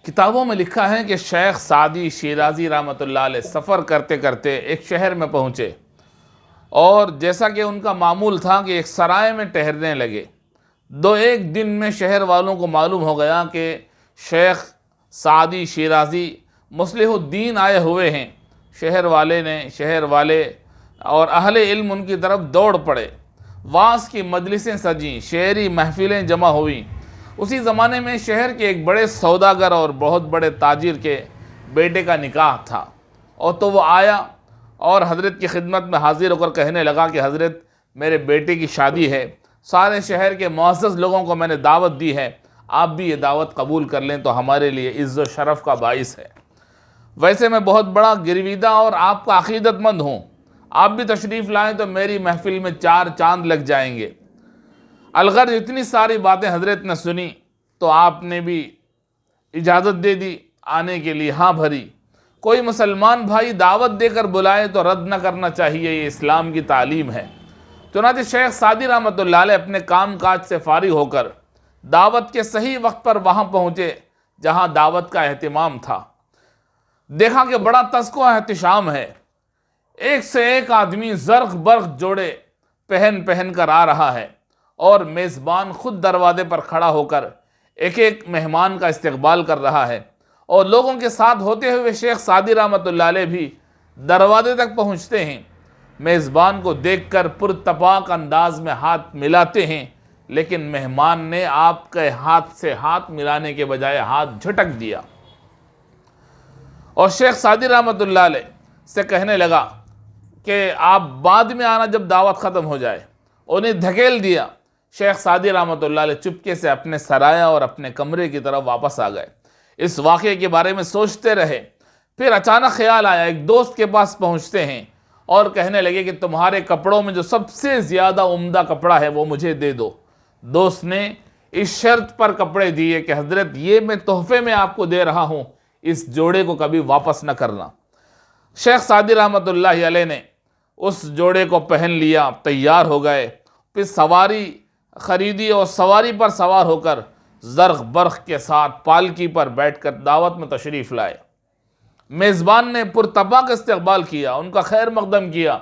کتابوں میں لکھا ہے کہ شیخ سعدی شیرازی رحمۃ اللہ علیہ سفر کرتے کرتے ایک شہر میں پہنچے، اور جیسا کہ ان کا معمول تھا کہ ایک سرائے میں ٹھہرنے لگے۔ ایک دن میں شہر والوں کو معلوم ہو گیا کہ شیخ سعدی شیرازی مصلح الدین آئے ہوئے ہیں۔ شہر والے اور اہل علم ان کی طرف دوڑ پڑے۔ وعظ کی مجلسیں سجیں، شعری محفلیں جمع ہوئیں۔ اسی زمانے میں شہر کے ایک بڑے سوداگر اور بہت بڑے تاجر کے بیٹے کا نکاح تھا، اور تو وہ آیا اور حضرت کی خدمت میں حاضر ہو کر کہنے لگا کہ حضرت، میرے بیٹے کی شادی ہے، سارے شہر کے معزز لوگوں کو میں نے دعوت دی ہے، آپ بھی یہ دعوت قبول کر لیں تو ہمارے لیے عز و شرف کا باعث ہے۔ ویسے میں بہت بڑا گرویدہ اور آپ کا عقیدت مند ہوں، آپ بھی تشریف لائیں تو میری محفل میں 4 چاند لگ جائیں گے۔ الغرض اتنی ساری باتیں حضرت نے سنی تو آپ نے بھی اجازت دے دی آنے کے لیے، ہاں بھری۔ کوئی مسلمان بھائی دعوت دے کر بلائے تو رد نہ کرنا چاہیے، یہ اسلام کی تعلیم ہے۔ چنانچہ شیخ سعدی رحمۃ اللہ علیہ اپنے کام کاج سے فارغ ہو کر دعوت کے صحیح وقت پر وہاں پہنچے جہاں دعوت کا اہتمام تھا۔ دیکھا کہ بڑا تزک و احتشام ہے، ایک سے ایک آدمی زرق برق جوڑے پہن کر آ رہا ہے، اور میزبان خود دروازے پر کھڑا ہو کر ایک ایک مہمان کا استقبال کر رہا ہے، اور لوگوں کے ساتھ ہوتے ہوئے شیخ سعدی رحمۃ اللہ علیہ بھی دروازے تک پہنچتے ہیں۔ میزبان کو دیکھ کر پرتپاک انداز میں ہاتھ ملاتے ہیں، لیکن مہمان نے آپ کے ہاتھ سے ہاتھ ملانے کے بجائے ہاتھ جھٹک دیا، اور شیخ سعدی رحمۃ اللہ علیہ سے کہنے لگا کہ آپ بعد میں آنا جب دعوت ختم ہو جائے۔ انہیں دھکیل دیا۔ شیخ سعدی رحمۃ اللہ علیہ چپکے سے اپنے سرایہ اور اپنے کمرے کی طرف واپس آ گئے۔ اس واقعے کے بارے میں سوچتے رہے، پھر اچانک خیال آیا، ایک دوست کے پاس پہنچتے ہیں اور کہنے لگے کہ تمہارے کپڑوں میں جو سب سے زیادہ عمدہ کپڑا ہے وہ مجھے دے دو۔ دوست نے اس شرط پر کپڑے دیے کہ حضرت، یہ میں تحفے میں آپ کو دے رہا ہوں، اس جوڑے کو کبھی واپس نہ کرنا۔ شیخ سعدی رحمۃ اللہ علیہ نے اس جوڑے کو پہن لیا، تیار ہو گئے، پھر سواری خریدی اور سواری پر سوار ہو کر زرق برق کے ساتھ پالکی پر بیٹھ کر دعوت میں تشریف لائے۔ میزبان نے پرتپاک استقبال کیا، ان کا خیر مقدم کیا،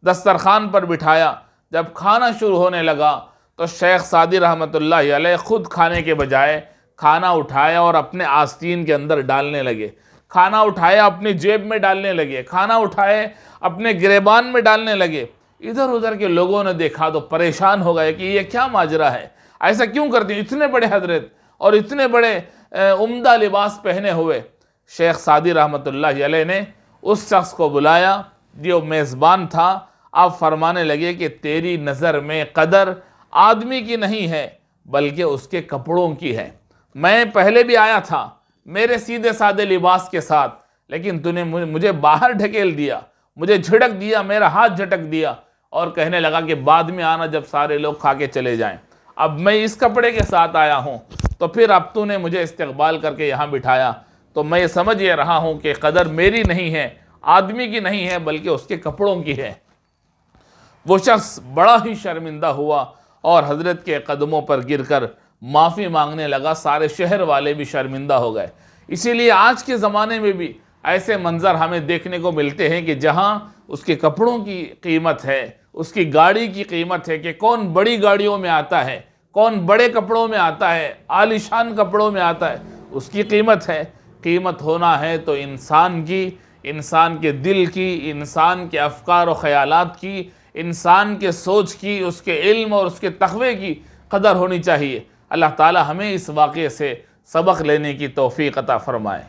دسترخوان پر بٹھایا۔ جب کھانا شروع ہونے لگا تو شیخ سعدی رحمۃ اللہ علیہ خود کھانے کے بجائے کھانا اٹھایا اور اپنے آستین کے اندر ڈالنے لگے، کھانا اٹھایا اپنی جیب میں ڈالنے لگے، کھانا اٹھائے اپنے گریبان میں ڈالنے لگے۔ ادھر ادھر کے لوگوں نے دیکھا تو پریشان ہو گئے کہ یہ کیا ماجرا ہے، ایسا کیوں کرتے ہیں، اتنے بڑے حضرت اور اتنے بڑے عمدہ لباس پہنے ہوئے۔ شیخ سعدی رحمۃ اللہ علیہ نے اس شخص کو بلایا جو میزبان تھا۔ آپ فرمانے لگے کہ تیری نظر میں قدر آدمی کی نہیں ہے بلکہ اس کے کپڑوں کی ہے۔ میں پہلے بھی آیا تھا میرے سیدھے سادے لباس کے ساتھ، لیکن تو نے مجھے باہر ڈھکیل دیا، مجھے جھٹک دیا، میرا ہاتھ جھٹک دیا، اور کہنے لگا کہ بعد میں آنا جب سارے لوگ کھا کے چلے جائیں۔ اب میں اس کپڑے کے ساتھ آیا ہوں تو پھر اب تو نے مجھے استقبال کر کے یہاں بٹھایا، تو میں سمجھ یہ رہا ہوں کہ قدر میری نہیں ہے، آدمی کی نہیں ہے بلکہ اس کے کپڑوں کی ہے۔ وہ شخص بڑا ہی شرمندہ ہوا اور حضرت کے قدموں پر گر کر معافی مانگنے لگا۔ سارے شہر والے بھی شرمندہ ہو گئے۔ اسی لیے آج کے زمانے میں بھی ایسے منظر ہمیں دیکھنے کو ملتے ہیں کہ جہاں اس کے کپڑوں کی قیمت ہے، اس کی گاڑی کی قیمت ہے، کہ کون بڑی گاڑیوں میں آتا ہے، کون بڑے کپڑوں میں آتا ہے، عالی شان کپڑوں میں آتا ہے، اس کی قیمت ہے۔ قیمت ہونا ہے تو انسان کی، انسان کے دل کی، انسان کے افکار و خیالات کی، انسان کے سوچ کی، اس کے علم اور اس کے تقوی کی قدر ہونی چاہیے۔ اللہ تعالی ہمیں اس واقعے سے سبق لینے کی توفیق عطا فرمائے۔